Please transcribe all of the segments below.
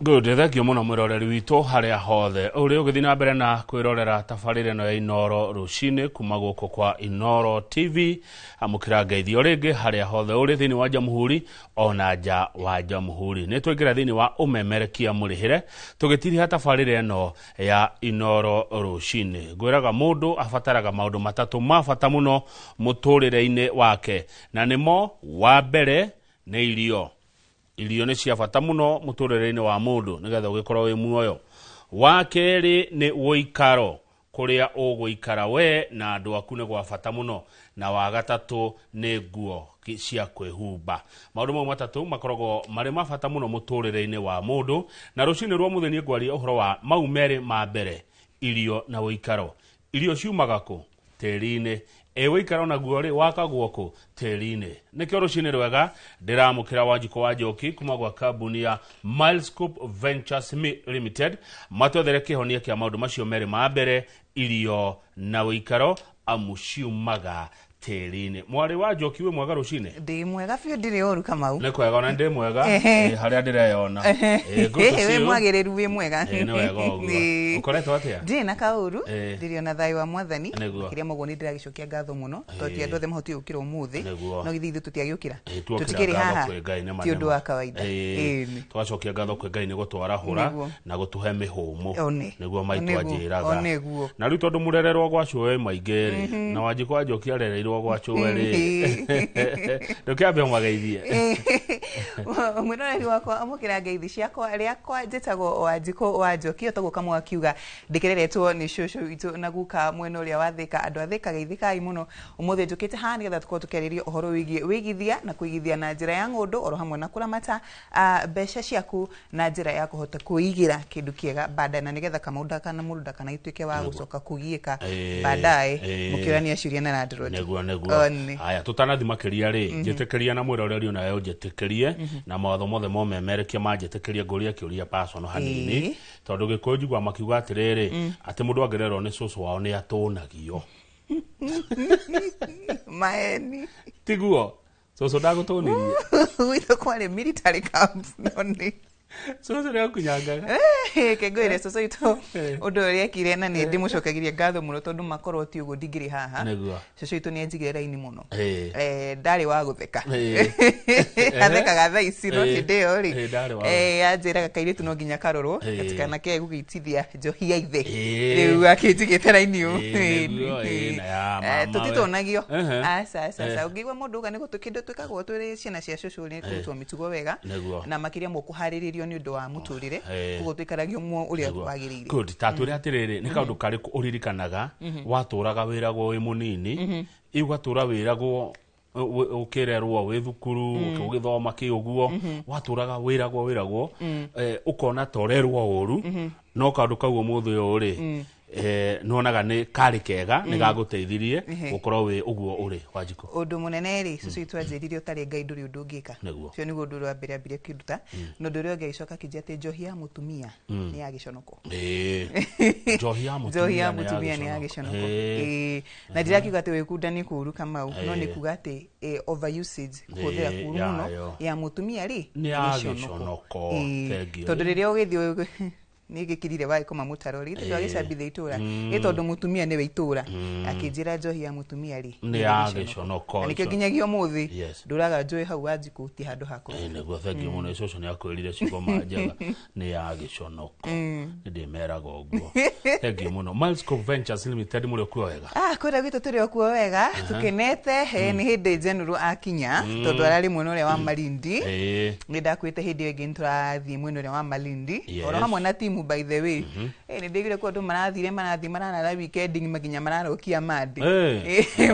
Good, thank you muno mwiroreri witu haria hothe uri ugithi na mbere na kwirorera tabarire no ya Inoro rucini kuma guko kwa Inoro TV amukira ngeithio ringi haria hothe uri thini wa Jamhuri ona nja wa Jamhuri ni twingira thini wa umemerekia murihire tugitiri tabarire no ya Inoro rucini gwiraga mundu afataraga maundu matatu mabata muno muturire-ini wake na nimo wa mbere ni irio ni cia bata muno muturire-ini wa mundu nigetha ugikorwo wi muoyo. Wa keri ni uikaro kuria uguikara we na andu aku ni gwa bata muno, na wa gatatu ni nguo cia kwihumba. Maundu mau matatu makoragwo mari mabata muno muturire-ini wa mundu, na rucini rwa mutheni ngwaria uhoro wa mau meri ma mbere, irio na uikaro. Irio ciumaga ku? Tiri-ini. Uikaro na guo ri wakagwo ku? Tiri-ini. Nikio rucini rwega ndiramukira Wanjiko wa Njoki kuma gwa kambuni ya Milescope Ventures Limited matwethere kihonia kia maundu macio meri ma mbere, irio na uikaro, amuciumaga tiri-ini. Mwari wa Njoki we mwega rucini? Ndi mwega biu ndiri oru Kamau. Ne kwega na ndi mwega haria ndireyona. We mwagiriru we mwega. Ni wega uguo. Ukoretwo atia? Ndi na kauru ndiri ona thayo wa mwathani kiria mugo ni ndiragicokia ngatho muno toti andu othe mahoti ukira umuthi no githithi tutiagiukira tutikiri haha ti undu wa kawaida twacokia ngatho kwe Ngai ni gutwarahura na gutuhe mihumu niguo maitu ajiraga na riu tondu murererwo gwacuwe maingeri na Wanjiko wa Njoki arereirwo gwacuwe ri ndukiambe mwageithie mwiroreri wakwa amukira ngeithi ciakwa riakwa njitagwo Wanjiko wa Njoki otaguka mwakiuga ndikireretwo ni shosho witu na guka mwena uria wathika andu athika geithikai muno umuthi njukite ha nigetha tukorwo tukeririo uhoro wigithia na kuigithia na njira ya ngundu oro hamwe na kuramata mbeca ciaku na njira ya kuhota kuigira kindu kiega baadaye na nigetha kamundu kana mundu kana ituike wa gucoka kugiika baadaye mukirania ciuria na ndiro neguo aya tutanathi makiria ri njitikiria na mwiroreri ona yo njitikirie na mawatho mothe momemerekia manjitikirie nguria kiuria personal hanini tondu gikunjigwa makiuga atiriri ati mundu angererwo ni cucu wao ni atunagio maeni tiguo cucu ndagutunirie witho kwari military camp noni cucu ni akunyangaga kengwire cucu ito undu uria ekire na ni ndimucokagiria ngatho muno tondu makorwo ti ugo ndigiri haha cucu ito ni enjigire raini muno ndari wa gutheka athekaga thaa ici no ndio ri anjiraga kairitu no nginya karorwo gatikana ke gugitithia njohi ya ithe riu akinjigite raini tutitonagio asa ungigwa mundu uga ni gutukindu twikagwo twiri ciana cia cucu ni kurutwo mitugo wega na makiria mukuhariririo ni undu wa muturire kugo twikaragio muo uria kwagirire. Good, taturi atiriri ni kaundu kari uririkanaga waturaga wiragwo wi munini igwatura wiragwo ukirerwo wi thukuru ukigithoma kiuguo waturaga wiragwo ukona torerwo uru no kaundu kau muthu uri nonaga ni kari kega ni gaguteithirie gukorwo wi uguo uri Wanjiko undu munene ri cucu itwanjiririe utari Ngai nduri undu ngika cio ni undu wa mbere ambire kiruta no nduri onge icoka kijate njohi ya mutumia ni ya giconoko njohi ya mutumia ni ya giconoko na ndirakiuga ati wikunda ni kuru Kamau no ni kuga ati overusage kuthira kuru muno ya mutumia ri ni ya giconoko tondu riria ugithio nigikirire wai koma mutarori twagicambithe itura itondu mutumia ni we itura akinjira njohi ya mutumia ri ni ya giconoko nikio ginyagio muthi nduraga njohi hau Wanjiko ti handu hako niguo thank you muno icoco ni akwirire cigo manjaga ni ya giconoko ndimeraga uguo thank you muno Milescope Ventures Limited muri okuo wega kwira gwitu turi okuo wega tukenete ni hindi general akinya tondu arari mwena uria wa Malindi ni ndakwite hindi ingi nturathie mwena uria wa Malindi oro hamwe na timu by the way ni ndigire kwa andu marathire marana weekending maginya mararokia madi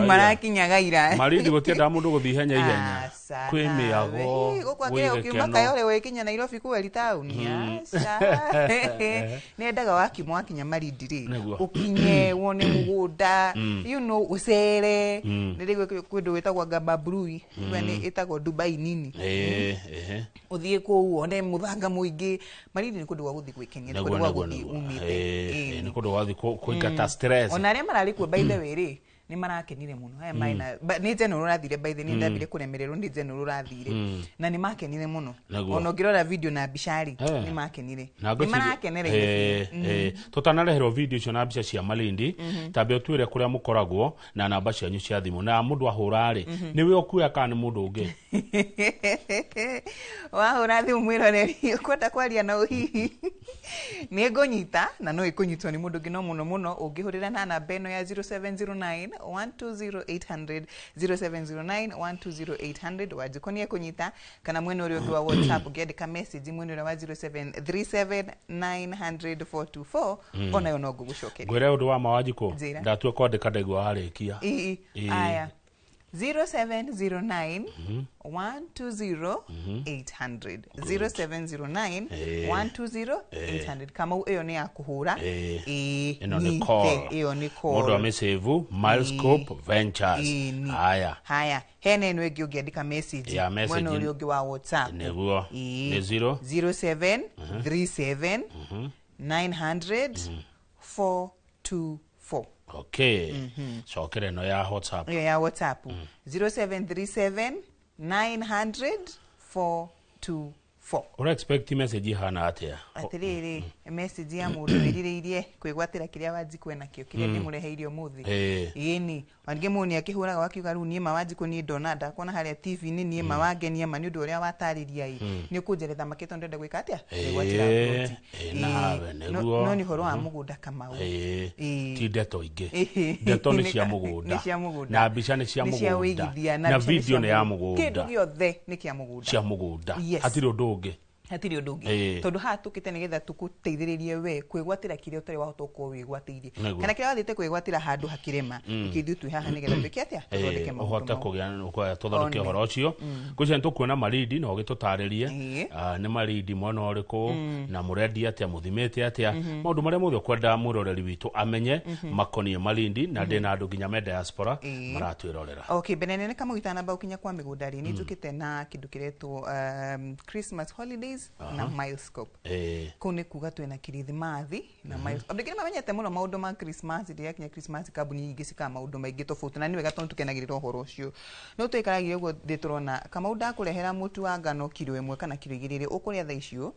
marakinya gaira Malindi gutienda mundu guthi ihenya kwi miago gukwa ukiuma kayore wekinya Nairobi kweli town nendaga wakinya Malindi ri ukinye wone mugunda you know ucere ndigwe kwindo wetagwa Gababrui yani itagwo Dubai nini uthie ku wone muthanga muingi Malindi ni kundu wa guthi gwikenia kundu wa guthi umite ni kundu wa guthi kuingata stress ona ria marari ku by the way ri ni marakenire muno aya maina ni general rathire by the name ndabire kuremererwo ndi general rathire na ni makenire muno ono ngirora video na bishari ni makenire ni marakenere tutanareherwo video cio na mbica cia Malindi tambe utwire kuria mukoragwo na namba cianyu cia thimu na mundu ahurari niwe okuya kana mundu ungi wahura thimu mwiroreri kwenda kwaria na uhihi ni ngonyita na no ikunyitwo ni mundu ngino muno ungihurira na namba eno ya 0709 120 800 0709 120 wajikonie kunyita kana mwene uri wa WhatsApp ukiandika message mwene uri wa 0737 900 424 ona yo no gugucokera gwire undu wa mawajiko ndatue kwandika ndegwa harikia aya 0709 120 800 0709 120 800 kama hiyo ni ya kuhura ino ni call hiyo ni call modo amesave Milescope Ventures haya hene nwe giugiandika message mwene uri ugi wa WhatsApp neguo ni 0737 900 424 okay so kere no ya WhatsApp ya WhatsApp 0737 900 424 ura expect message hana atia atiriri message ya mundu iririirie kwigwatira kiria waji kwena kio kiria ni mureheirio muthi ini wange muni akihuraga wakiuga ru ni mawajiko ni donada kona haria TV ni ni mawagenia mani undu uria watariria ni kujeretha maketo ndenda gwika atia gwatira nawe neguo no ni horo wa mugunda kama u ti deto inge deto ni cia mugunda na bica ni cia mugunda na video ni ya mugunda kindu giothe ni kia mugunda cia mugunda atiri undu ungi hatiri undu ungi tondu ha tukite nigetha tukuteithiririe we kwigwatira kiria utari wahota ko wigwatirie kana kiria wathite kwigwatira handu hakirema ikithu tu haha nigetha twike atia tuthondeke maundu uhota kugia kwa tuthondeke horo ucio gucia tukuona Malindi no gitutaririe ni Malindi mwana uriku na murendi atia muthimete atia maundu maria mothe kwenda muroreri witu amenye makonie Malindi na ndina andu nginya me diaspora maratwirorera okay benene kama uitana ba ukinya kwa migundari ni njukite na kindu kiretu Christmas holidays na Milescope kune kuga twena kirithimathi na Milescope ndikire mamenyete muno maundu ma Christmas ndiye kinya Christmas kabuni nyingi sika maundu maingi tofauti na niwe gatondu tukenagirira uhoro ucio no tuikaragire ugo nditurona kama undakurehera mutu wa ngano kilo 1 kana kilo 2 ukuria tha icio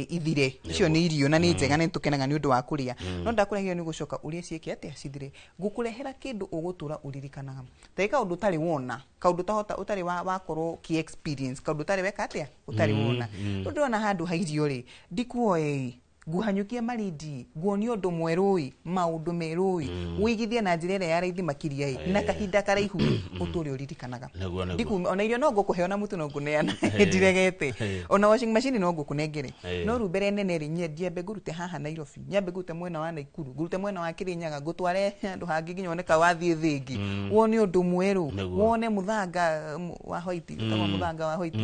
ithire icio ni irio na ni njega ni tukenaga ni undu wa kuria no ndakurehera ni gucoka urie cieke atia cithire gukurehera kindu ugutura uririkanaga taika undu tari wona kaundu tahota utari wa korwo ki experience kaundu tari weka atia utari wona ndona handu hairio ri ndikuoe guhanyukia Malindi guonio undu mwerui maundu merui wigithie na njira ya raithi makiria na kahinda karaihu uturi uririkanaga ndiku ona irio no ngukuheona mutu no nguneana ndiregete ona washing machine no ngukunengere no rubere nene ri nyendie begurute haha Nairobi nyambe gute mwena wa Naikuru gurute mwena wa Kirinyaga gutware andu hangi nginyoneka wathie thingi woni undu mweru wone muthanga wa hoiti kama muthanga wa hoiti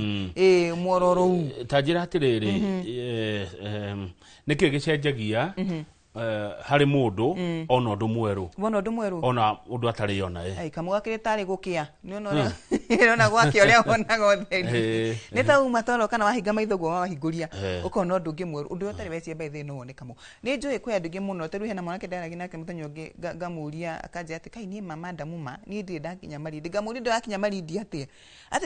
mwororo tajira atiriri niki gicenjagia hari mundu ona undu mweru ona undu atari yona ai kama wakire tari gukia ni ona gwake uria onaga otheri ni ta uma toro kana wahinga maitho gwa wahinguria ukona undu ngi mweru undu atari wecie by the no wonekamo ni njui kwi andu ngi muno teru hena mwanake ndaragi nake muthenya ungi ngamuria akaje ati kai ni mama ndamuma ni ndi ndakinya Malindi ngamuria ndakinya Malindi ati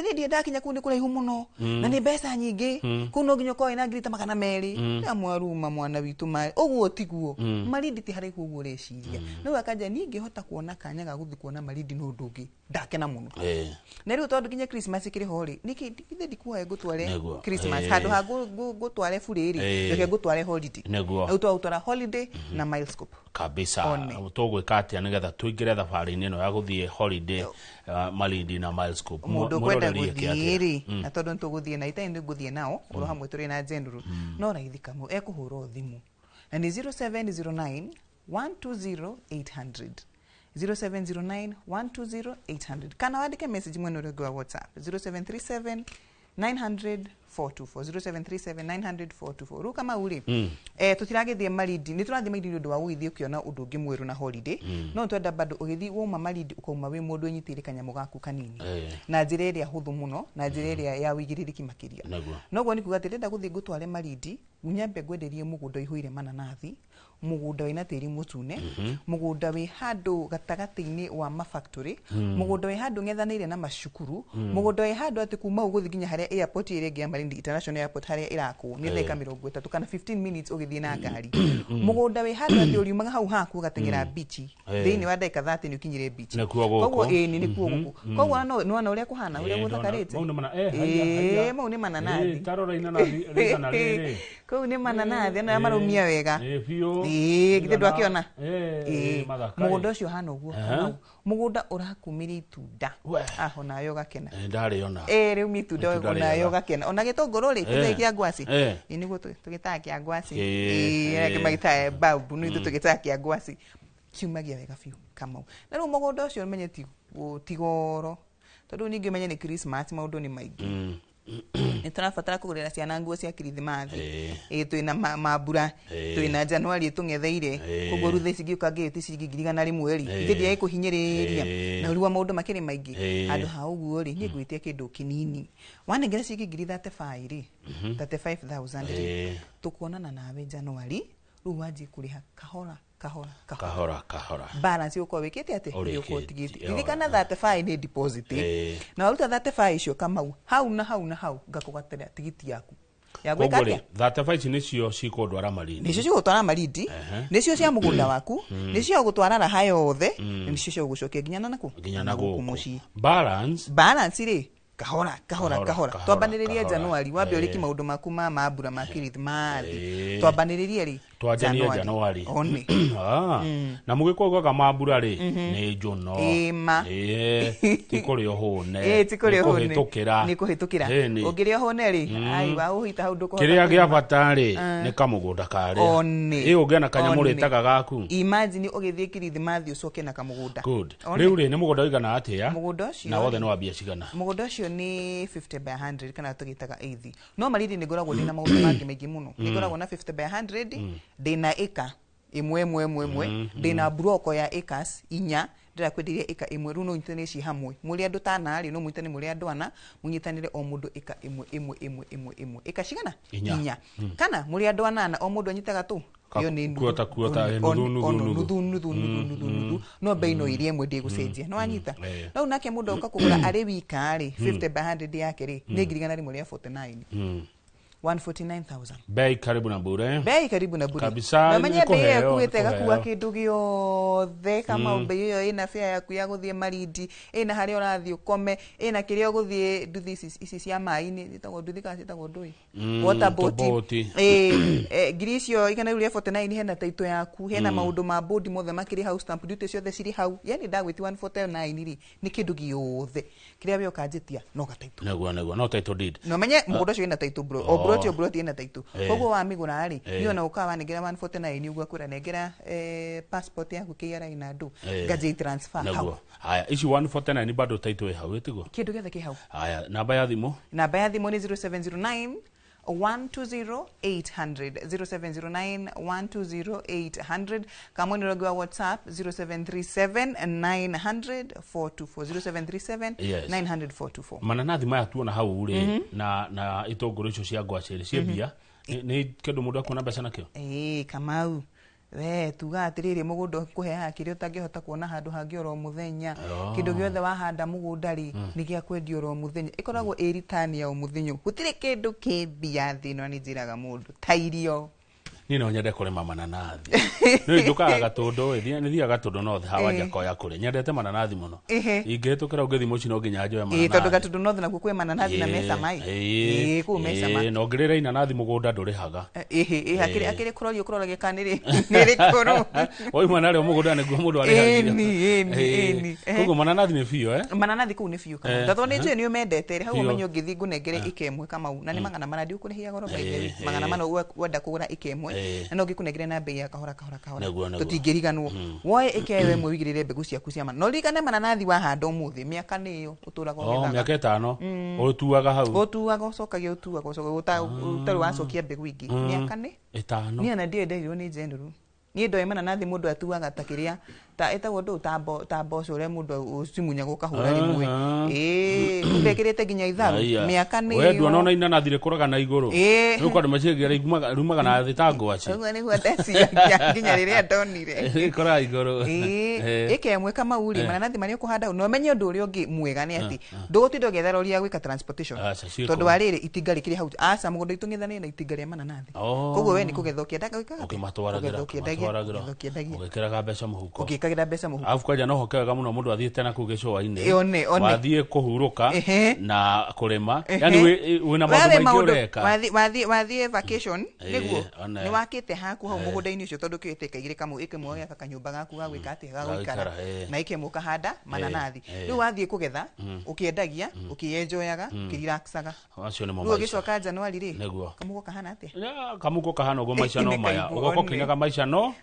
ni ndi ndakinya kuni kuraihu muno na ni mbeca nyingi kuno nginyo ko ina ngirita makana meri na mwaruma mwana witu mari uguo tiguo Malindi ti haraihu uguo reciria no akaje ni ngihota kuona kanya ga guthi kuona Malindi no ndungi ndakena muno na riu tondu kinya Christmas kiri hori niki ndikuwa gutware Christmas handu ha gutware furiri reke gutware holiday auto autora holiday na Milescope kabisa tugwika atia nigetha tuingire thabari-ini ino ya guthie holiday Malindi na Milescope mundu kwenda guthiri na tondu tuguthie na itaindi guthie nao uro hamwe turi na general no raithi kamo ekuhura thimu na ni 0709 120 800 0709 120 800 kana wandike message mwene uri wa WhatsApp 0737 900 0737900424 ru kama uri tutiragethie Malindi ni turathie Malindi ndu wa guithio kiona undu ungi mweru na holiday no twenda bado ugithi woma Malindi ukauma wi mundu nyitire kanyamu gaku kanini na njira iria huthu muno na njira iria ya wigiririki makiria noguo ni kuga tirenda guthie ngutware Malindi unyambe ngwenderie mugunda ihuire mananathi mugunda wina tiri mutune mugunda wi handu gatagati-ini wa mafactory mugunda wi handu ngethanire na mashukuru mugunda wi handu ati kuma uguthi ginya haria airport ire ngia Malindi International Airport haria irako ni theka 30 kana 15 minutes ugithie na ngari mugunda wi handu ati uriumaga hau haku gatengera beach thiini wa ndeka 30 ni ukinyire beach koguo ni kuo guku koguo no uria kuhana uria guthakarite mau ni mananathi tarora inanathi rizana riri koguo ni mananathi na marumia wega githe ndwakiona mugunda ucio hana uguo mugunda urakumiria itunda aho nayo gakena ndariona riu mitunda nayo gakena ona gitunguru ri kithe kia ngwaci niguo tugitaga kia ngwaci kimagita babu ni tugitaga kia ngwaci kiumagia wega biu kamau na riu mugunda ucio umenye tigoro tondu ningi umenye ni Christmas maundu ni maingi niturabatara kugurira ciana nguo cia kirithimathi twina mambura twina Januari tungetheire koguo ruthe cingiuka ngiti ciringi 100 mweri ithiria ikuhinyiriria na ruwa maundu makiri maingi andu ha uguo ri ni ngwitia kindu kinini wanengera ciringi 35 ri 35000 tukuonana nawe Januari ru wanji kuriha kahora balance uko wikite ate uko tigiti irikana 35 ni deposit na uruta 35 icio kamau hau na hau ngakugatira tigiti yaku ya gwikatia 35 nicio cikondwara Malindi nicio cigutwara Malindi nicio cia mugunda waku nicio gutwara raha yothe nicio cio gucokia ginya na guku muci balance ri kahora twambaniririe Januari wambe uriki maundu maku ma mambura ma kirithimathi twambaniririe ri twajania Januari na mugikwaga mambura ri ni njuno tikuri ohone ni kuhitukira ungiri ohone ri ai wa uhita hau nduko kiria gia batari ni kamugunda kare ungia na kanyamu ritaga gaku imagine ugithie kirithimathi ucoke na kamugunda riu ri ni mugunda wigana atia na wothe no wabia cigana mugunda ucio ni 50 by 100 kana tugitaga 80 no Malindi ni ngoragwo ndina maundu mangi maingi muno ni ngoragwo na 50 by 100 ndina eka imwe ndina broko ya acres inya ndira kwendiria eka imwe ru no nyitane ci hamwe muri andu tanari no muitane muri andu ana munyitanire o mundu eka imwe eka cigana inya kana muri andu anana o mundu anyitaga tu yo ni kuota nuthu no beino irie mwe ndi gucenjia no anyita no nake mundu oka kugura ari wika ri 50 by 100 yake ri ni ngirigana rimwe ria 49 149,000 bei karibu na bure kabisa na menya bei ya kuite gakuwa kindu giothe kama bei yo ina fare yaku ya guthie Malindi ina hari urathie ukome ina kiria guthie nduthi ici cia mai-ini itagwo nduthi ka citagwo ndui water boat grisio ikana ule 49 hena taito yaku hena maundu ma board mothe makiri house stamp duty ciothe ciri hau yani ndagwiti 149 ri ni kindu giothe kiria we ukanjitia no gataito no title deed no menye mugunda cio ina taito bro broti ina taito koguo wa migura ari niyo na ukawa negera 149 ugwa kura negera passport yaku KRA na ndu gaje transfer hau haya ici 149 bado taito hau etigo kindu giothe ki hau haya namba ya thimu ni 0709 120-800 0709-120-800 kama ni rogo WhatsApp 0737-900-424 0737-900-424 mananathi maya tuona hau uri na itongoro icio cia ngwaciri ciebia ni kindu mundu akona mbeca nakio kamau we tuga atiriri mugunda kuheha kiri utangihota kuona handu hangi oro muthenya kindu giothe wahanda mugunda ri ni gia kwendio oro muthenya ikoragwo iritani ya muthenya gutire kindu kibia thino ni njiraga mundu tairio ni no nyende kurema mananathi no ndukaga gatundu ni thia gatundu no hawanja koya kure nyendete mananathi muno ingitukira ungithi muci no nginya njoe mananathi tondu gatundu no thina kwe mananathi na mesa mai ku mesa mai no ngirira inanathi mugunda ndurihaga akiri kuroragia kaniri niri kuru oi mwana ri mugunda ni guo mundu ari kugo mananathi ni fio mananathi ku ni fio kama tatho ni ni umendete hau umenyo ngithi ngunengere ikemwe kama na ni mangana maradi ukurihia goro baile mangana mano wenda kugura ikemwe na no gikunegire na bei ya kahora tutingiriganwo woe ikewe mwe wigirire mbegu ciaku cia mana no rigane mananathi wahanda umuthi miaka niyo uturaga gethaga miaka 5 utuaga hau utuaga ucokagia utuaga utari wacokia mbegu ingi miaka ni 5 ni na ndienderio ni njenuru ni ndo mananathi mundu atuaga takiria ta etagwo ndu tambo core mundu ucimunya gukahura rimwe ndekirite ginya itharu miaka ni we ndu nona inanathi rikuraga na iguru no kwa macigira rumaga na thi tango aci uguo ni gwateci ginya riria ndonire ikora iguru ikemwe kama uri mananathi mari ukuhanda no menye ndu uri ungi mwega ni ati ndugutinda gethararia gwika transportation tondu wariri itinga rikiri hau aca mugundo itungithane na itinga ria mananathi koguo we ni kugetha ukiendaga gwika ukimatwaragira ugikiraga mbeca muhuko gira mbeca muhuko afu kwaja no hokega muno mundu athiete na kugicoa-ini wathie kuhuruka na kurima yani wina maundu maingi ureka wathie vacation niguo ni wakite haku hau mugunda-ini ucio tondu kiite kaigire kamu ikimwe ya kanyumba gaku ga gwika ati ga gwikara na ikimuka handa mananathi riu wathie kugetha ukiendagia ukienjoyaga ukirelaxaga acio ni mo riu gicoka Januari ri kamugo kahana ati kamugo kahana ugo maisha no maya ugoko kinyaga maisha no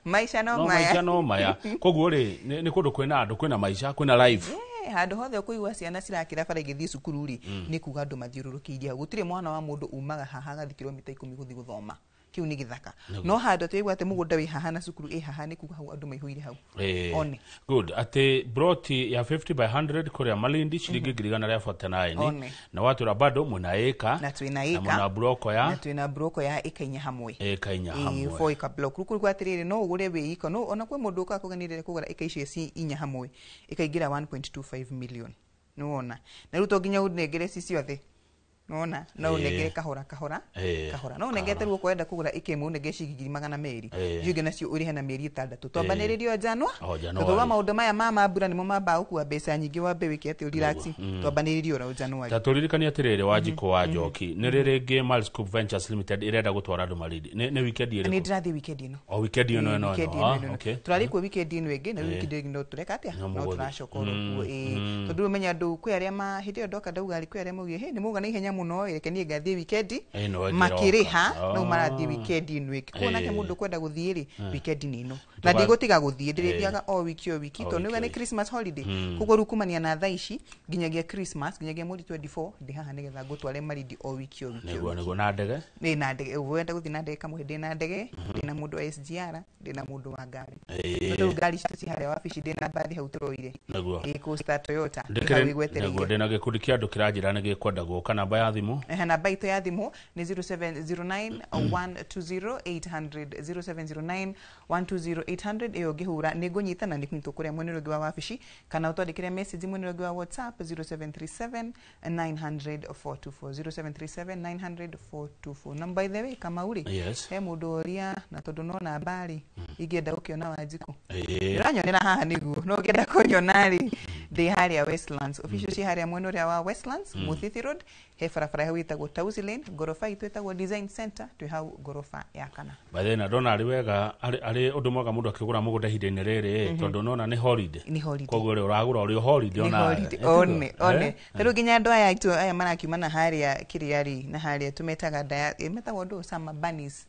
maya koguo ri ni kundu kwina andu kwina maisha kwina life handu hothe kuigwa ciana cirakira bara igithii cukuru ri ni kuga andu mathiururukiirie gutire mwana wa mundu umaga haha gathi kilomita 10 guthi guthoma kiu ni githaka no handu tuigwa ate mugunda wi haha na cukuru haha ni kuga hau andu maihuire hau one good ate broti ya 50 by 100 kuria Malindi shilingi girigana ria 49 na watu ra bado muna eka na twina eka na broko ya na twina broko ya ikainya hamwe fo ika block ruku kwa atiriri no ugure wi iko no ona kwe mundu ka kuganirire kugura eka icio ci inya hamwe ikaigira 1.25 million nuona na ruto ginya unegere cicio the nuona no unegere kahora no unegete ruo kwenda kugura ikemu unege cigigiri 200 yuge nacio uri hena mieri 6 twambaniririo Janwa tutoba maundu maya mama mbura nimo mamba ukua mbeca nyingi wa mbe wiki ati relax twambaniririo ra Januari taturirikania atiriri wajiko wa Njoki ni riri Mal Scoop Ventures Limited irenda gutwara andu Malindi ni weekend iri ni drathi weekend ino weekend ino no okay turari ku weekend ino ege na weekend ino tureka atia no turashokoro tondu menya andu kwi aria ma hidio ndoka ndauga ari kwi aria mugie he ni muga na ihenya muno reke nie gathie weekend makiriha no marathie weekend ino kuona ke mundu kwenda guthie weekend nino na ndigutiga guthie ndirithiaga o wiki to ni Christmas holiday kugo rukumania na thaa ici ginyagia Christmas ginyagia mweri 24 ndi haha nigetha ngutware Malindi o wiki nego na ndege ni na ndege wenda guthie na ndege kamwe ndi na ndege ndi na mundu wa SGR ndi na mundu wa ngari ndo ngari ci haria wabici ndi na bathi hau turoire Costa Toyota nego ndi na gikundi kia andu kiranjira ni gikwenda guka namba ya thimu namba itu ya thimu ni 0709 120 800 0709 120 800 iyo gihura ni gunyitana ni kuntu kuria mwene rogi wa wabici kana utwandikire message mwene rogi wa WhatsApp 0737 900 424 0737 900 424 na by the way kama uri he mundu uria na tondu no na bari igienda ukiona Wanjiku iranyonera haha niguo no ngenda kunyonari ndi haria Westlands official ci haria mwene uria wa Westlands Muthithi Road he farafara hau itagwo Tausi Lane gorofa itu itagwo Design Center twi hau gorofa ya kana bathena ndona ari wega ari undu mwaga mundu akigura mugunda hinde-ini riri tondu nona ni holiday koguo ri uragura uri holiday one teru ginya ndo aya itu aya manakiumana haria Kiriari na haria tumetaga metagwo ndo Summer Bunnies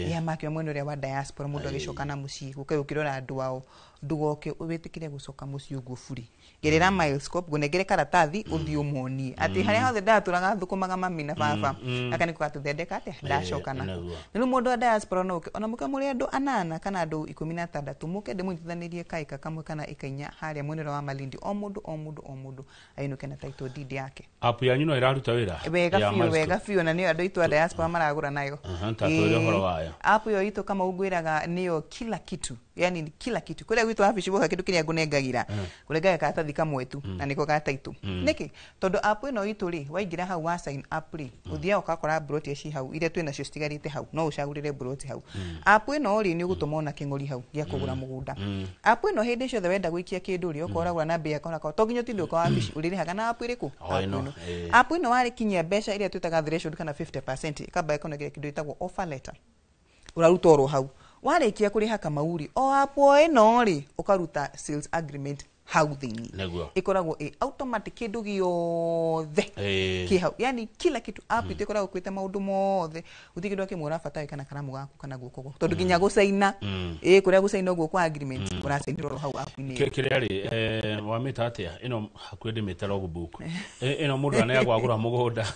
ya makio mwene uria wa diaspora mundu agicoka na mucii gukai ukirora andu ao ndugoke ubitikire gucoka mucii uguo buri gerera Milescope gunegere karatathi uthi umoni ati haria hothe ndaturaga thukumaga mami na baba akani kwa tuthondeka ati ndacokana niru mundu wa diaspora no ona muke muri andu 8 kana andu 16 muke ndimunyithanirie kaika kamwe kana ikainya haria mwene wa Malindi o mundu ainuke na title deed yake app yanyu no iraruta wira wega fiu na ni andu itu wa diaspora maragura nayo tatwire horo wayo app yo itu kama ugwiraga niyo kila kitu yani kila kitu kuria gwitu wabici boka kindu kiria ngunengagira kurengaga karatathi kamwe tu na niko gataitu niki tondu app ino itu ri waingira hau wa sign up ri uthia ukakora broti ci hau ile twina cio stigarite hau no ucagurire broti hau app ino ri ni ugutuma ona kingori hau gia kugura mugunda app ino hindi cio wenda gwikia kindu ri ukoragwa na mbia kona to nginyo tindu kwa wabici uririhaga na app iriku app ino wari kinyia mbeca iria twitaga threshold kana 50% kaba ikonagira kindu itagwo offer letter urarutoro hau warikia kuriha kamauri o apo ino ri ukaruta sales agreement hau thini ikoragwo automatic kindu giothe kihau yani kila kitu app itekora kwita maundu mothe utikindo kimura fatai kana karamu gaku kana guoko tondu ginya gucaina kuria gucaina guo kwa agreement uracainirwo hau app ni kiriari wa mitatia ino hakwende meta logbook ino mundu anayagwagura mugunda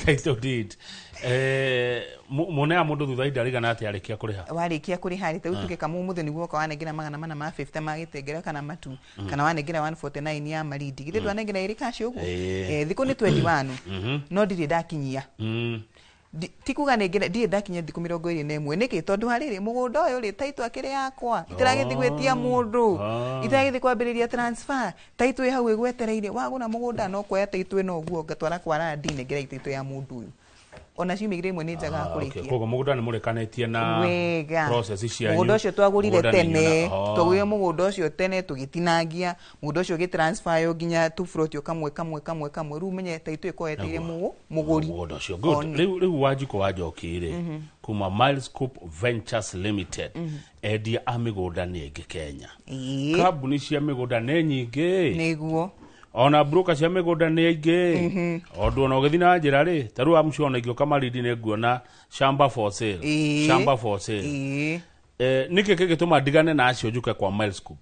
title deed mone mundu thutha indarigana ati arikia kuriha warikia kuriha rite utuke kamu muthe niguo kwa wanengera 450 magitengera kana matu kana wanengera 149 ya maridi githe wanengera iri kashi uguo thiku ni 21 no ndiri ndakinyia tikuga nengera ndiri ndakinyia thiku 21 niki tondu hariri mugunda uyu ri taitwa akiri yakwa itiragithi gwetia mundu itiragithi kwambiriria transfer taitwa hau igwetereire waguna mugunda no kwa taitwa no guo ngatwara kwa randi nengera taitwa ya mundu uyu ona ciumigire imwe ni njaga kurikia kogo mugunda ni murekanĩtie na process cianyu mugunda ucio twagurire tene twagurire mugunda ucio tene tugitinangia mugunda ucio gitransfer yo ginya tu froti kamwe ru menye taitũ ikoeteire muguri mugunda ucio good riu wanjiko wajokire kuma Milescope Ventures Limited endia a migunda nĩ ingĩ Kenya kambuni cia migunda nĩ nyingĩ nĩguo ona broker cia migunda nĩ aingĩ ondu ona ũgĩthi na njĩra rĩ taru amciona ingĩ kamaridi nĩ nguona shamba for sale niki kĩgĩtũma ndigane na acio njuke kwa Milescope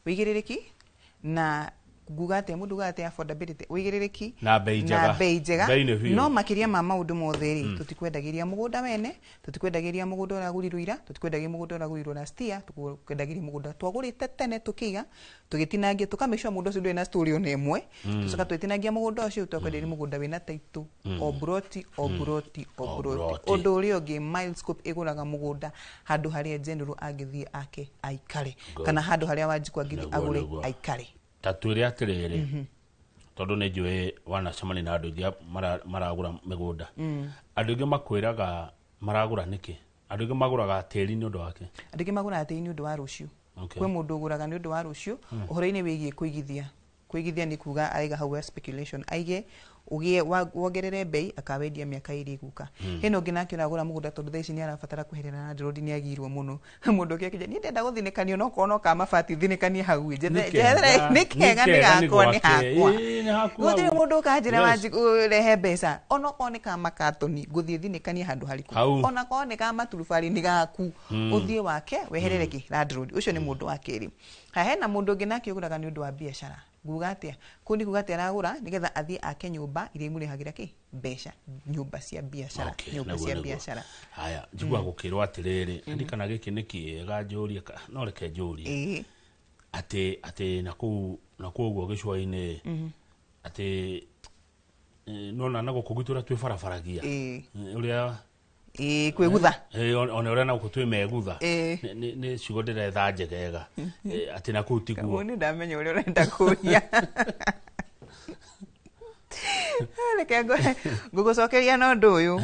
wĩigĩrĩrĩki na gugate mundu gate affordability wĩigĩrĩrĩki na bei njega no makiria ma maundu mothe ri tutikwendagiria mugunda wene tutikwendagiria mugunda uragurirwo ira tutikwendagiria mugunda uragurirwo last year tukwendagiria mugunda twagurite tene tukiga tugitinangia tukamisha mundu ucio na story one imwe tucoka twetinangia mugunda ucio twakwenderia mugunda wina taitũ obroti undu uri ungi Milescope iguraga mugunda handu haria general agithie ake aikare kana handu haria wanjikwa ngiri agure aikare tatwire atiriri tondu ni njui wanacemani na andu ingi maragura migunda andu ingi makwiraga maragura niki andu ingi maguraga tiri ni undu wake andu ingi maguraga tiri ni undu wa rucio kwe mundu uguraga ni undu wa rucio uhoro-ini wigie kuigithia ni kuga aiga hau speculation aige ugie wongerere bei akawendia miaka iri guka hino ngina kiragura mugunda tondu thaici ni arabatara kuherera na road ni agirwo muno mundu kije ni ndenda guthinekanio no kono ka mabati thinikanie hau jethere ni kega ni gakwa ni hakwa gutire mundu kanjira wanji rehe mbeca ono kone ka makatoni guthie thinikanie handu hariku ona kone ka maturubari ni gaku uthie wake weherere ki land road ucio ni mundu wa keri hena mundu ngina kiuguraga ni undu wa biashara gugatia kundi gugatia aragura nigetha athie ake nyumba iria imurihagira ki mbeca nyumba cia biashara haya njigua gukirwa atiriri ndikana giki ni kiega njuria no reke njuria ati na kuguo gicwa-ini ati nona na gukugitura twi barabaragia uria kwigutha ona uria na gutwi megutha ni ciugo ndiretha njegega ati na kuu tiguo ni ndamenya uria urenda kuria reke ngugucokeria no ndu uyu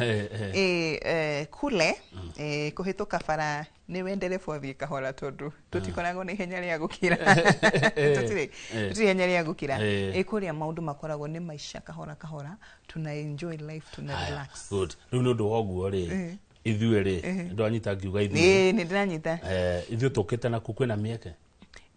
kule kuhituka bara ni wenderefu athie kahora tondu tutikoragwo ni ihenya ria gukira tutire ihenya ria gukira kuria maundu makoragwo ni maisha kahora tuna enjoy life tuna relax good riu ni undu woguo ri ithuĩ ri ndwanyita ngiuga ithuĩ ni ndiranyita ithuĩ tukite na kukwina mieke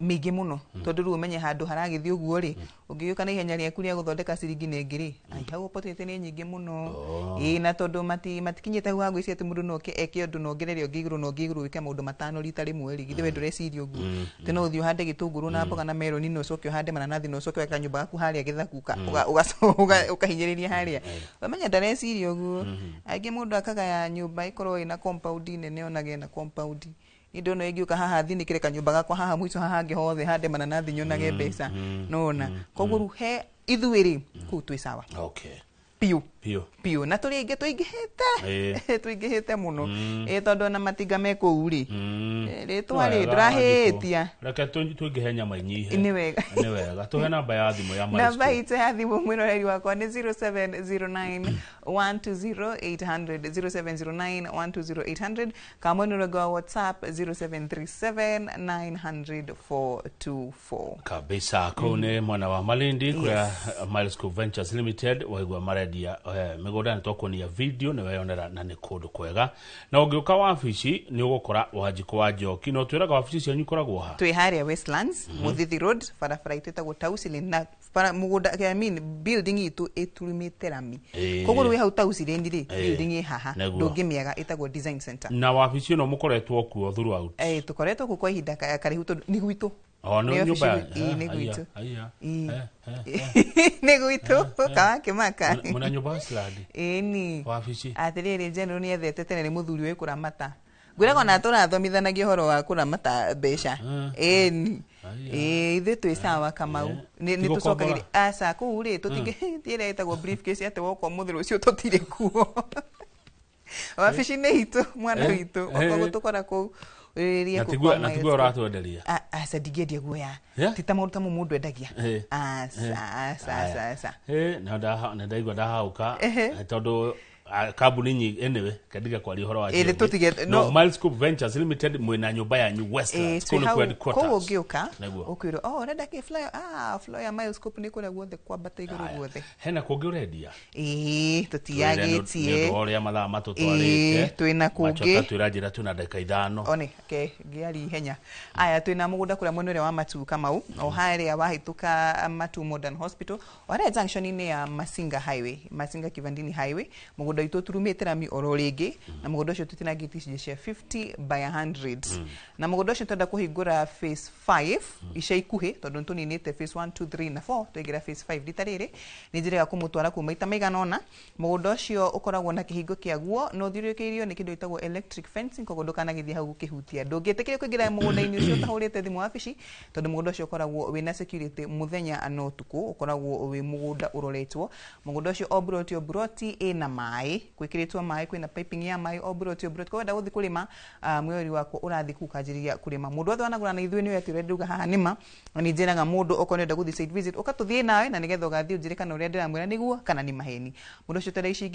mingi muno tondu ru umenye handu haragithio guo ri ungiuka na ihenya ria kuria guthondeka ciringi na ngiri ai hau opportunity ni nyingi muno na tondu matikinyite hu hangu ici ati mundu no eke undu no ngererio ngiguru no ngiguru wike maundu matano rita rimwe ri githe wendu reciria uguo teno uthio hande gitunguru na mboga na meloni no coke hande mananathi no coke weka nyumba yaku haria githakuka ukahinyiriria haria wamenya ndareciria uguo aingi mundu akagaya nyumba ikorwo ina compound nene onage na compound indo no ingiuka haha thinikire kanyumba gakwa haha mwico haha ngi hothe hande mananathi nyonage mbeca nona koguo ruhe ithuĩri ku twi sawa okay piu na tuli ingi tuingihite muno tondu na matinga meko uri ritwari ndurahitia reke tuingihe nyama inyihe ni wega tuhe namba ya thimu ya Milescope namba ite ya thimu mwiroreri wakwa ni 0709 120 800 kama ni wa WhatsApp 0737900424 kabisa kone mwana wa Malindi kwa Milescope Ventures Limited waigwa maradia migunda ni tokuonia video ni weyonera na ni kundu kwega na ungiuka wabici ni ugukora Wanjikũ wa Njoki no twiraga wabici cianyu ikoragwo ha twi haria Westlands Muthithi Road barabara itagwo Tausili na mugunda I mean building itu iturumite rami koguo wi hau Tausili ndiri building i haha ndungimiaga itagwo Design Center na wabici no mukoretwo kuo throughout tukoretwo ku kwa ihinda karihu ni gwitu no nyumba ni gwitu ni gwitu kawake maka muna nyumba sladi ni wabici atiriri general ni ethete tene muthuri we kuramata gwirago na turathomithanagia horo wa kuramata mbeca ni ithe twi sawa Kamau ni tucokagira aca ku ri tutingire itagwo briefcase ate woko muthuri ucio tutire kuo wabici ni hitu mwana witu okwo tukora ku na tigwa uratwenderia aca ndingĩendia guoya ti ta maũndũ ta mũndũ endagia aca na ndaigua ndahauka tondũ kambuni nyingi anyway kadiga kwa horo wa no Milescope Ventures Limited mwena nyumba yanyu Westlands kuna kwa headquarters ko ugiuka ukwiro renda ke flyer flyer Milescope ni kule guothe kwa bata iguru guothe hena kungi urendia tutiagitie ndio ore mathaa matutwarite twina kungi turanjira tuna dakika 5 one ke giari henya aya twina mugunda kula mwene wa Matu Kamau o haria wahituka Matu Modern Hospital ore junction ni ya Masinga Highway Masinga Kivandini Highway mugunda itu turumite rami oro ringi na mugunda ucio tutina giti cia 50 by 100 na mugunda ucio tenda kuhingura phase 5 ica ikuhi tondu tuninite phase 1 2 3 na 4 tuigira phase 5 ritariri ni njira ya kumutwara kuma ita maiganona mugunda ucio ukoragwo na kihingo kiaguo no thiriukirio ni kindu itagwo electric fencing koguo ndukanagithia hau gukihutia ndungitikirio kuingira mugunda-ini ucio tahurite thimu wabici tondu mugunda ucio ukoragwo wina security muthenya na utuku ukoragwo wi mugunda uroretwo mugunda ucio obroti ina mai kwikiritwo mai kwina piping ya mai obroti kwa wenda guthi kurima mweri wako urathi kukanjiriria kurima mundu othe wanagura na ithuĩ ni wetire nduga haha nima ni njiraga mundu ukonenda guthi site visit ukatuthie nawe na nigetha ugathie njire kana uria ndiramwira niguo kana ni maheni mundu ucio tere ici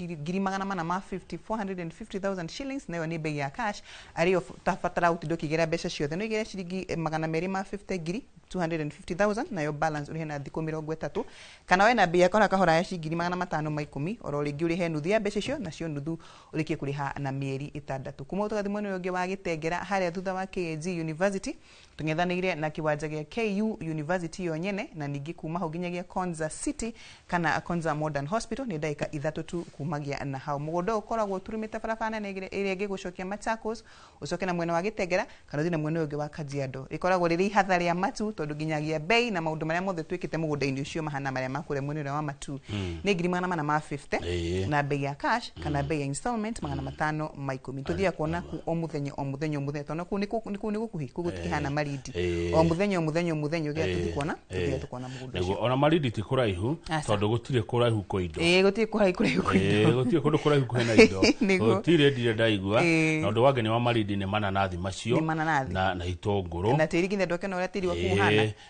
450,000 shillings nayo ni bei ya cash ario tafatara utindo kigera mbeca ciothe no igere ciringi 250,000 250,000 nayo balance uri hena thikũ 30 kana wena mbia kora kahora ya ciringi 510 oro ringi uri he nuthu ya mbeca icio nacio nuthu urikie kuriha na mieri 6 kuma utugathi mwene ungi wa Gitengera haria thutha wa KG University tungethanire na kiwanja gia KU University yonyene na ningi kuma hau ginyagia Konza City kana Konza Modern Hospital ni ndaika 3 tu kumagia na hau mugunda ukoragwo turumite barabara na iria ingi gucokia Machakos ucoke na mwene wa Gitengera kana thina mwene ungi wa Kajiado ikoragwo riri hathari ya Matu tondu ginyagia bei na maundu maria mothe twikite mugunda-ini ucio mahana maria makure mwene wa Matu ni 450 na bei ya cash kana bei ya installment 510 tuthia kuona ku o muthenya tona ku ni gukuhi kugutikihana maridi o muthenya ugia tuthi kuona mugunda ucio ona maridi ti kuraihu tondu gutire kuraihu ko indo gutire kuraihu ko indo gutire kuraihu ko na indo gutire ndire ndaigua na undu wage ni wa maridi ni mananathi macio na itonguru na tiri nginya ndoke na uria tiri wa kuhana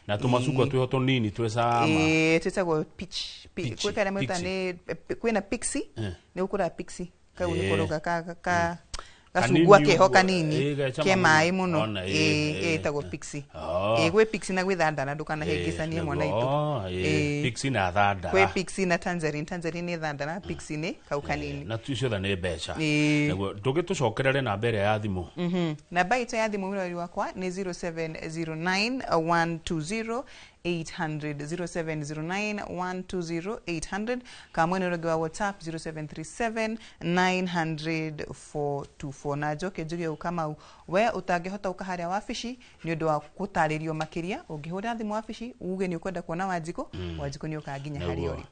na tumacungwa twiho tunini twesama twetagwo peach kwikara mwita ni kwina pixie ni ukura pixie kau ni koroga ka gasungwa keho kanini ke mai muno etagwo pixie gwe pixie na gwithandana ndukana hengicanie mwana itu pixie na thandara gwe pixie na tangerine ni thandara pixie ni kau kanini na tucio tha ni mbeca naguo ndugitucokerere na mbere ya thimu namba itu ya thimu mwiri wakwa ni 0709 0709120800 kama ni rogo wa WhatsApp 0737900424 na joke juge ukama we utangihota ukaharia wabici ni undu wa gutaririo makiria ungihura thimu wabici uge ni ukwenda kuona Wanjikũ ni ukaginya hari ori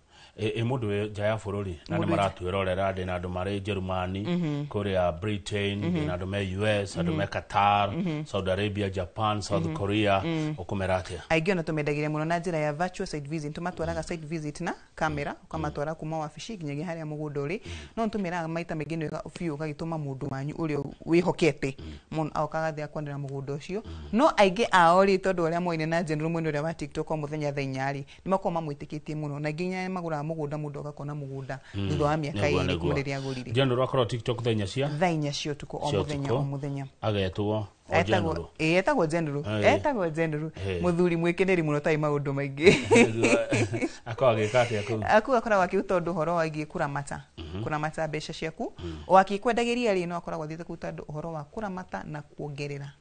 mundu jaya bururi na ni maratwirorera ndi na andu mari Germany Korea Britain na andu me US andu me Qatar Saudi Arabia Japan South Korea ukumerate aigio na tumendagire muno na njira ya virtual site visit tumatwaraga site visit na kamera ukamatwara kuma wabici nginyagia haria mugunda uri no ntumiraga maita mengi ni fiu gagituma mundu manyu uri wihokete muno aukagathia kwendera mugunda ucio no aige aori tondu uria moine na general mwene uria wa TikTok o muthenya thainyari ni makoma mwitikitie muno na nginya magura mugunda mundu agakona mugunda thutha wa miaka iri kuriria agurire General akoro TikTok thainya cio tuko o muthenya agetwo etagwo General muthuri mwikeneri muno tai maundu maingi akawagikate akoragwo akiuta undu horo wagie kuramata kuramata mbeca ciaku o akikwendagiria ri no akoragwo thite kuta horo wa kuramata na kuongerera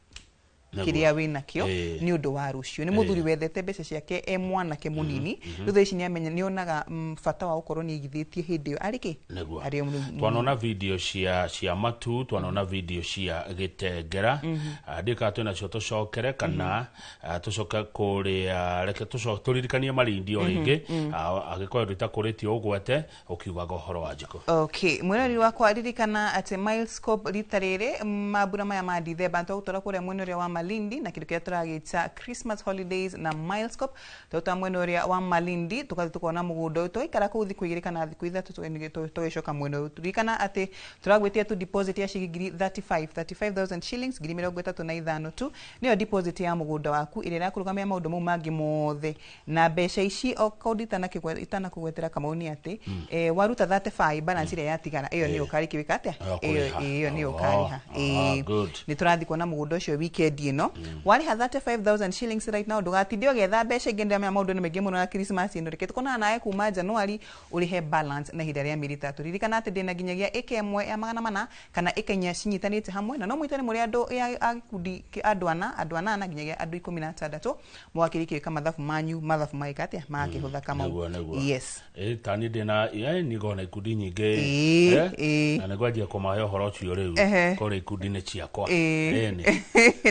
kiria wina kio ni undu wa rucio ni muthuri wethete mbeca ciake mwanake munini thutha ici ni amenya ni onaga fata wa ukorwo ni igithitie hindi yo ariki twanona video cia matu twanona video cia gitengera ndika twina cio tucokere kana tucoka kuri reke turirikanie marindi o ringi agikoyo ritakuritio ugwete ukiuga gohoro wa njiko okay mweneri wakwa ririkana ati Milescope ritarire mabura maya ma Dithemba ntutora kuria mweneri wa Malindi na kindu kia turagita Christmas holidays na Milescope tota mweneri wa Malindi tukathi tukona mugundo tuikara ku thiku igiri kana thiku ithatu tugicoka mweno ririkana ati turagwitia tu deposit ya shigiri 35,000 shillings giri 35 tu niyo deposit ya mugundo waku ire rakurugamia maundu mau mangi mothe na mbeca ici o kodita na itana kugwetera kamauni ati waruta 35 balance ile yatigara iyo ni ukari kiwika atia iyo ni ukariha ni turathi kuona mugundo ucio weekend ino wariha 35,000 shillings right now ndugatindio getha mbeca ingende ya maundu ni mengi muno na Christmas ino reke tukona nae kuma January urihe balance na hinda ria miri tatu ririkana ati ndina ginyagia eke emwe ya magana mana kana ekenya cinyitanite hamwe na no mwitane muri andu ya akundi andu ana na ginyagia andu 16 mwakiriki kama mathafu manyu mathafu maikate makihutha kama yes tani ndina ni gona ikundi nyingi na negwajia kumahe horo cio riu kore ikundi ne ciakwa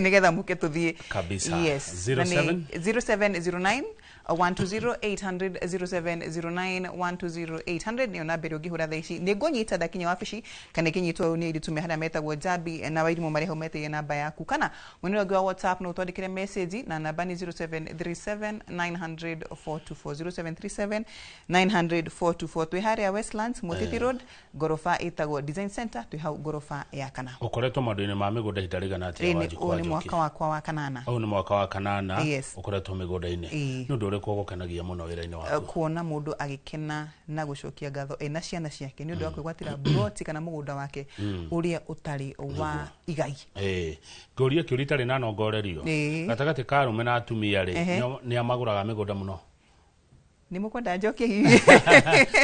nigetha muke tuthie kabisa yes 0709 120 800 0709 120 800 ni ona bero gihura thaici ni ngonyita dakinya wabici kana kinyitwo ni iritumia hada metagwo Jabi na wairimu mareho mete namba yaku kana mwenero wa WhatsApp no twandikire message na namba ni 0737 900 424 0737 900 424 twi haria Westlands Mutiti Road gorofa itagwo Design Center twi hau gorofa ya kana ukoretwo maundu-ini ma migunda hitarigana atia wajiku ni mwaka wakwa wa kanana au ni mwaka wa kanana ukoretwo migunda-ini nundu uriko gukenagia muno wira-ini waku kuona mundu agikena na gucokia ngatho ena ciana ciake ni undu wa kwigwatira broti kana mugunda wake uria utari wa igai ngoria kiuri tari na nongorerio gatagati ka rume na atumia ri ni amaguraga migunda muno ni mukwenda njoke hivi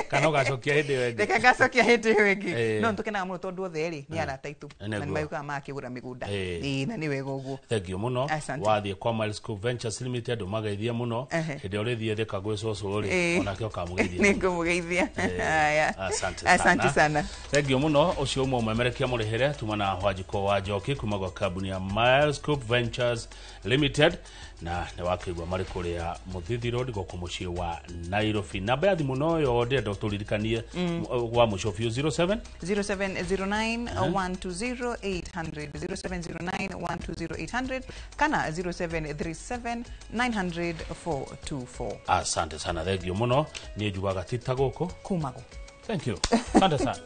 kana gacokia hindi wengi deka gacokia hindi wengi no ntukena muno tondu othe ri ni arata itu na mayuka makigura migunda na ni wega uguo thank you muno wathie kwa Milescope Ventures Limited umageithia muno hindi urithie thika gwe coco ri ona kio kamugeithia ni ngumugeithia haya asante sana thank you muno ucio mwemerekia murihere tumana Wanjiko wa Njoki kuma gwa kambuni ya Milescope Ventures Limited na ne wakigwa mari kuria Muthithi Road go kumucie wa Nairobi namba ya thimu no yo ndendo turirikanie wa mucofio 0709 120 800 0709 120 800 kana 0737 900 424 asante sana thank you muno ni njugaga tita guko kumago thank you asante sana